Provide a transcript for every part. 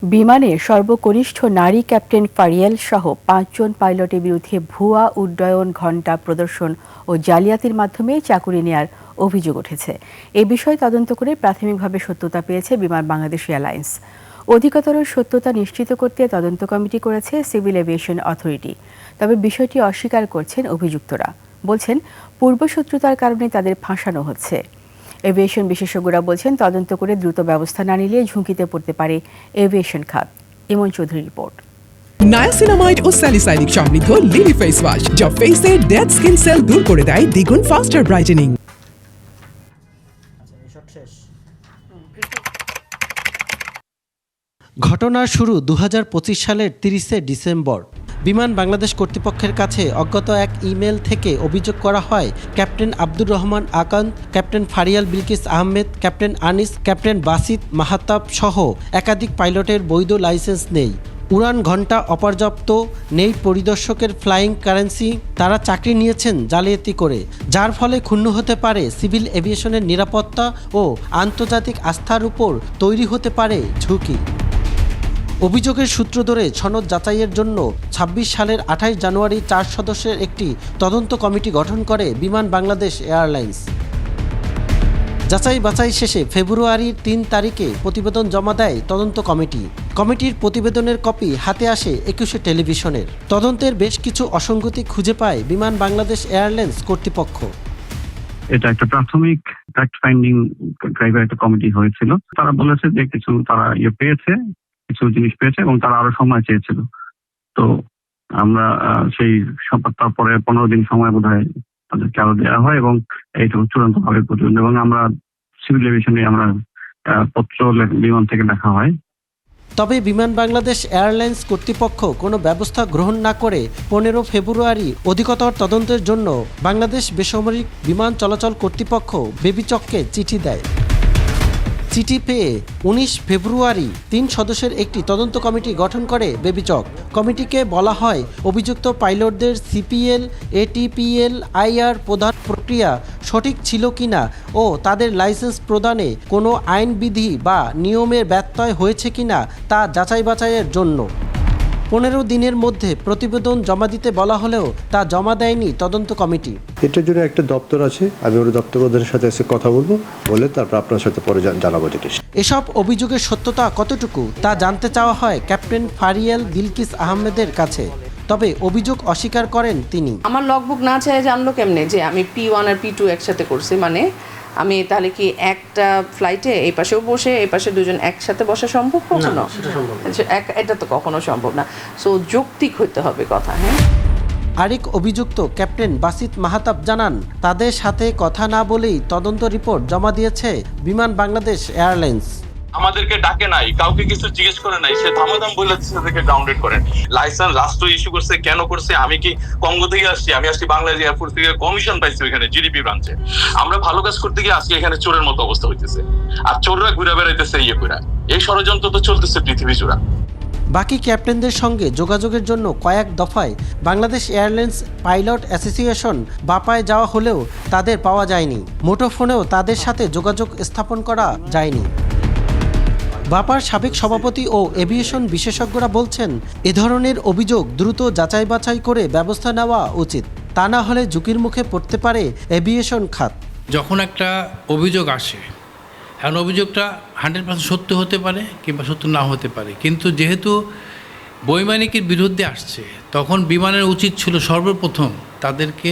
বিমানে সর্বকনিষ্ঠ নারী ক্যাপ্টেন ফারিয়েল সহ ৫ জন পাইলটের বিরুদ্ধে ভুয়া উড্ডয়ন ঘণ্টা প্রদর্শন ও জালিয়াতির মাধ্যমে চাকুরি নেয়ার অভিযোগ উঠেছে। এ বিষয়ে তদন্ত করে প্রাথমিকভাবে সত্যতা পেয়েছে বিমান বাংলাদেশ এয়ারলাইন্স। অধিকতর সত্যতা নিশ্চিত করতে তদন্ত কমিটি করেছে সিভিল এভিয়েশন অথরিটি। তবে বিষয়টি অস্বীকার করছেন অভিযুক্তরা, বলছেন পূর্বশত্রুতার কারণে তাদের ফাঁসানো হচ্ছে। এভিয়েশন বিশেষজ্ঞরা বলছেন তদন্ত করে দ্রুত ব্যবস্থা না নিলে ঝুঁকিতে পড়তে পারে এভিয়েশন খাত। ইমন চৌধুরী রিপোর্ট। নায়াসিনামাইড ও স্যালিসাইলিক সমৃদ্ধ লিলি ফেস ওয়াশ যা ফেসের ডেড স্কিন সেল দূর করে দেয় দ্বিগুণ ফাস্টার ব্রাইটেনিং। ঘটনার শুরু ২০২৫ সালের ৩০শে ডিসেম্বর। বিমান বাংলাদেশ কর্তৃপক্ষের কাছে অজ্ঞাত এক ইমেল থেকে অভিযোগ করা হয় captain Abdur Rahman Akanta, captain Faryal Bilkis Ahmed, captain Anis, captain Basit Mahtab সহ একাধিক পাইলটের বৈধ লাইসেন্স নেই, উড়ান ঘণ্টা অপর্যাপ্ত, নেই পরিদর্শকের ফ্লাইং কারেন্সি, তারা চাকরি নিয়েছেন জালিয়াতি করে, যার ফলে ক্ষুণ্ণ হতে পারে সিভিল এভিয়েশনের নিরাপত্তা ও আন্তর্জাতিক আস্থার উপর তৈরি হতে পারে ঝুঁকি। অভিযোগের সূত্র ধরে সনদ যাচাইয়ের জন্য ২৬ সালের ২৮ জানুয়ারি ৪ সদস্যের একটি তদন্ত কমিটি গঠন করে বিমান বাংলাদেশ এয়ারলাইন্স। যাচাই বাছাই শেষে ফেব্রুয়ারির ৩ তারিখে প্রতিবেদন জমা দেয় তদন্ত কমিটি। কমিটির প্রতিবেদনের কপি হাতে আসে ২১শে টেলিভিশনের। তদন্তের বেশ কিছু অসঙ্গতি খুঁজে পায় বিমান বাংলাদেশ এয়ারলাইন্স কর্তৃপক্ষ। এটা একটা প্রাথমিক ফ্যাক্ট ফাইন্ডিং ড্রাইভার একটা কমিটি হয়েছিল। তারা বলেছে যে কিছু তারা পেয়েছে, কিছু জিনিস পেয়েছে এবং তারা আরো সময় চেয়েছিল। তো আমরা সেই তারপরে ১৫ দিন সময় বোধহয় তাদেরকে আরো দেওয়া হয় এবং এইটা চূড়ান্ত ভাবে পর্যন্ত, এবং আমরা সিভিল এভিয়েশনে আমরা পত্র বিমান থেকে লেখা হয়। তবে বিমান বাংলাদেশ এয়ারলাইন্স কর্তৃপক্ষ কোনো ব্যবস্থা গ্রহণ না করে ১৫ ফেব্রুয়ারি অধিকতর তদন্তের জন্য বাংলাদেশ বেসামরিক বিমান চলাচল কর্তৃপক্ষ বেবিচককে চিঠি দেয়। চিঠি পেয়ে ১৯ ফেব্রুয়ারি ৩ সদস্যের একটি তদন্ত কমিটি গঠন করে বেবিচক। কমিটিকে বলা হয় অভিযুক্ত পাইলটদের সিপিএল, এটিপিএল, আইআর প্রদান প্রক্রিয়া সঠিক ছিল কিনা ও তাদের লাইসেন্স প্রদানে কোনো আইনবিধি বা নিয়মের ব্যত্যয় হয়েছে কিনা তা যাচাই বাছাইয়ের জন্য। ১৫ দিনের মধ্যে প্রতিবেদন জমা দিতে বলা হলেও তা জমা দেয়নি তদন্ত কমিটি। এটার জন্য একটা দপ্তর আছে, আমি ওই দপ্তর প্রধানের সাথে এসে কথা বলবো, বলে তারপর আপনার সাথে পরে জানাবো জিনিস। এসব অভিযোগের সত্যতা কতটুকু তা জানতে চাওয়া হয় ক্যাপ্টেন ফারিয়াল বিলকিস আহমেদের কাছে। তবে অভিযোগ অস্বীকার করেন তিনি। আমার লগবুক না চাই জানলো কেমনে যে আমি P1 আর P2 একসাথে করছি? মানে আমি তাহলে কি একটা ফ্লাইটে এই পাশেও বসে এই পাশে দুজন একসাথে বসা সম্ভব? কখনো এটা তো কখনো সম্ভব না। সো যৌক্তিক হতে হবে কথা। হ্যাঁ, আরেক অভিযুক্ত ক্যাপ্টেন বাসিত মাহাতাব জানান তাদের সাথে কথা না বলেই তদন্ত রিপোর্ট জমা দিয়েছে বিমান বাংলাদেশ এয়ারলাইন্স। আমাদেরকে ডাকে নাই, কাউকে কিছু জিজ্ঞেস করে নাই, সে ধামাধাম বলে থেকে গ্রাউন্ডেড করেন। লাইসেন্স রাষ্ট্র ইস্যু করছে, কেন করছে? আমি কি কঙ্গো থেকে আসছি? আমি আসছি বাংলাদেশ এয়ারফোর্স থেকে, কমিশন পাইছি ওইখানে জিডিপি ব্রাঞ্চে। আমরা ভালো কাজ করতে গিয়ে আজকে এখানে চোরের মতো অবস্থা হইতেছে, আর চোররা ঘুরে বেড়াইতেছে করে। এই ষড়যন্ত্র তো চলতেছে পৃথিবী জোড়া। বাকি ক্যাপ্টেনদের সঙ্গে যোগাযোগের জন্য কয়েক দফায় বাংলাদেশ এয়ারলাইন্স পাইলট অ্যাসোসিয়েশন বাপায় যাওয়া হলেও তাদের পাওয়া যায়নি। মুঠোফোনেও তাদের সাথে যোগাযোগ স্থাপন করা যায়নি। বাপার সাবেক সভাপতি ও এভিয়েশন বিশেষজ্ঞরা বলছেন এ ধরনের অভিযোগ দ্রুত যাচাই বাছাই করে ব্যবস্থা নেওয়া উচিত, তা না হলে ঝুঁকির মুখে পড়তে পারে এভিয়েশন খাত। যখন একটা অভিযোগ আসে, এখন অভিযোগটা 100% সত্য হতে পারে কিংবা সত্য না হতে পারে, কিন্তু যেহেতু বৈমানিকের বিরুদ্ধে আসছে তখন বিমানের উচিত ছিল সর্বপ্রথম তাদেরকে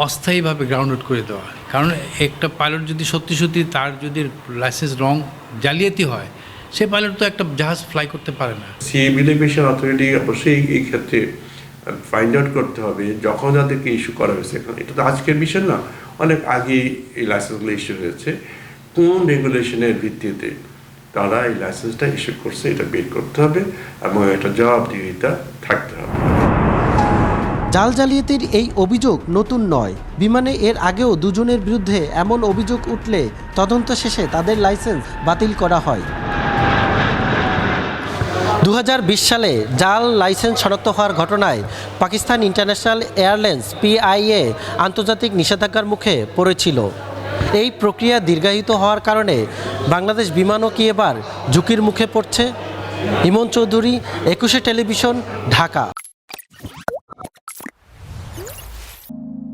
অস্থায়ীভাবে গ্রাউন্ডড করে দেওয়া। কারণ একটা পাইলট যদি সত্যি সত্যি তার যদি লাইসেন্স রং জালিয়াতি হয়, সে পাইলট তো একটা জাহাজ ফ্লাই করতে পারে না। সিভিল এভিয়েশন অথরিটি অবশ্যই এই ক্ষেত্রে ফাইন্ড আউট করতে হবে যখন যাদেরকে ইস্যু করা হয়েছে। এখন এটা তো আজকের বিষয় না, অনেক আগেই এই লাইসেন্সগুলো ইস্যু হয়েছে। কোন রেগুলেশনের ভিত্তিতে তারা এই লাইসেন্সটা ইস্যু করছে এটা বের করতে হবে এবং একটা জবাবদিহিতা থাকতে হবে। জাল জালিয়াতির এই অভিযোগ নতুন নয়। বিমানে এর আগেও দুজনের বিরুদ্ধে এমন অভিযোগ উঠলে তদন্ত শেষে তাদের লাইসেন্স বাতিল করা হয়। ২০২০ সালে জাল লাইসেন্স শনাক্ত হওয়ার ঘটনায় পাকিস্তান ইন্টারন্যাশনাল এয়ারলাইন্স PIA আন্তর্জাতিক নিষেধাজ্ঞার মুখে পড়েছিল। এই প্রক্রিয়া দীর্ঘায়িত হওয়ার কারণে বাংলাদেশ বিমানও কি এবার ঝুঁকির মুখে পড়ছে? ইমন চৌধুরী, 21 টেলিভিশন, ঢাকা।